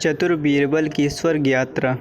चतुर बीरबल की स्वर्ग यात्रा।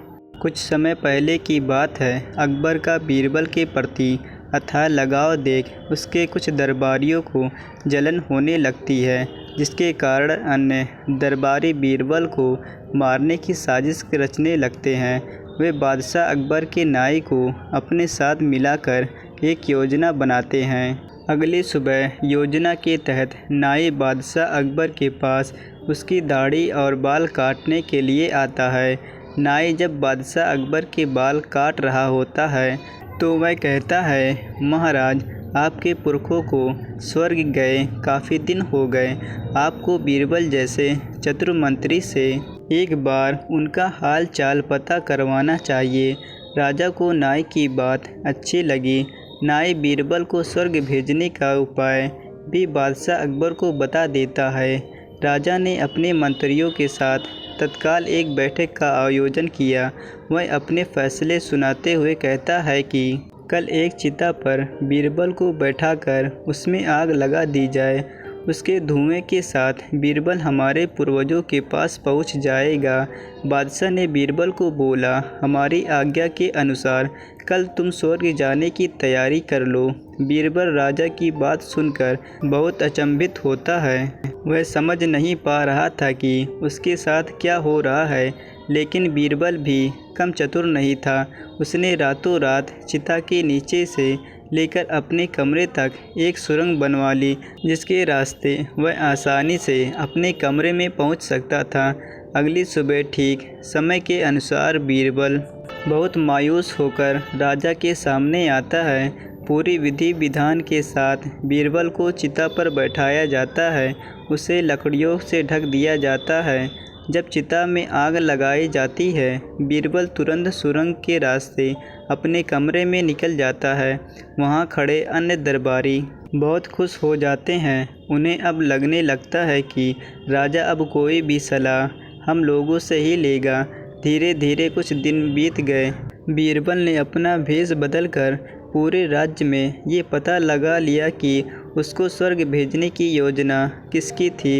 कुछ समय पहले की बात है। अकबर का बीरबल के प्रति अथाह लगाव देख उसके कुछ दरबारियों को जलन होने लगती है, जिसके कारण अन्य दरबारी बीरबल को मारने की साजिश रचने लगते हैं। वे बादशाह अकबर के नाई को अपने साथ मिलाकर एक योजना बनाते हैं। अगली सुबह योजना के तहत नाई बादशाह अकबर के पास उसकी दाढ़ी और बाल काटने के लिए आता है। नाई जब बादशाह अकबर के बाल काट रहा होता है तो वह कहता है, महाराज, आपके पुरखों को स्वर्ग गए काफ़ी दिन हो गए। आपको बीरबल जैसे चतुर मंत्री से एक बार उनका हाल चाल पता करवाना चाहिए। राजा को नाई की बात अच्छी लगी। नाई बीरबल को स्वर्ग भेजने का उपाय भी बादशाह अकबर को बता देता है। राजा ने अपने मंत्रियों के साथ तत्काल एक बैठक का आयोजन किया। वह अपने फैसले सुनाते हुए कहता है कि कल एक चिता पर बीरबल को बैठाकर उसमें आग लगा दी जाए। उसके धुएं के साथ बीरबल हमारे पूर्वजों के पास पहुंच जाएगा। बादशाह ने बीरबल को बोला, हमारी आज्ञा के अनुसार कल तुम स्वर्ग जाने की तैयारी कर लो। बीरबल राजा की बात सुनकर बहुत अचंभित होता है। वह समझ नहीं पा रहा था कि उसके साथ क्या हो रहा है, लेकिन बीरबल भी कम चतुर नहीं था। उसने रातों रात चिता के नीचे से लेकर अपने कमरे तक एक सुरंग बनवा ली, जिसके रास्ते वह आसानी से अपने कमरे में पहुंच सकता था। अगली सुबह ठीक समय के अनुसार बीरबल बहुत मायूस होकर राजा के सामने आता है। पूरी विधि विधान के साथ बीरबल को चिता पर बैठाया जाता है। उसे लकड़ियों से ढक दिया जाता है। जब चिता में आग लगाई जाती है, बीरबल तुरंत सुरंग के रास्ते अपने कमरे में निकल जाता है। वहाँ खड़े अन्य दरबारी बहुत खुश हो जाते हैं। उन्हें अब लगने लगता है कि राजा अब कोई भी सलाह हम लोगों से ही लेगा। धीरे धीरे कुछ दिन बीत गए। बीरबल ने अपना भेष बदलकर पूरे राज्य में ये पता लगा लिया कि उसको स्वर्ग भेजने की योजना किसकी थी।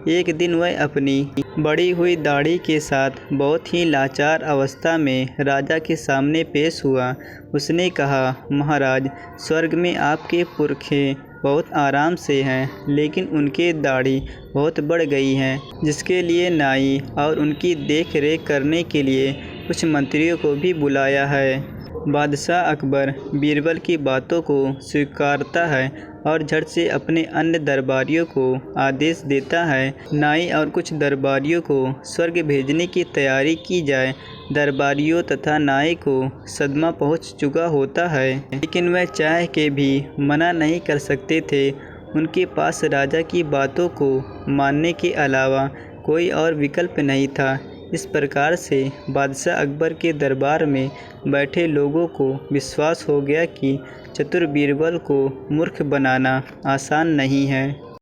एक दिन वह अपनी बड़ी हुई दाढ़ी के साथ बहुत ही लाचार अवस्था में राजा के सामने पेश हुआ। उसने कहा, महाराज, स्वर्ग में आपके पुरखे बहुत आराम से हैं, लेकिन उनके दाढ़ी बहुत बढ़ गई है, जिसके लिए नाई और उनकी देख रेख करने के लिए कुछ मंत्रियों को भी बुलाया है। बादशाह अकबर बीरबल की बातों को स्वीकारता है और झट से अपने अन्य दरबारियों को आदेश देता है, नाई और कुछ दरबारियों को स्वर्ग भेजने की तैयारी की जाए। दरबारियों तथा नाई को सदमा पहुंच चुका होता है, लेकिन वह चाह के भी मना नहीं कर सकते थे। उनके पास राजा की बातों को मानने के अलावा कोई और विकल्प नहीं था। इस प्रकार से बादशाह अकबर के दरबार में बैठे लोगों को विश्वास हो गया कि चतुर बीरबल को मूर्ख बनाना आसान नहीं है।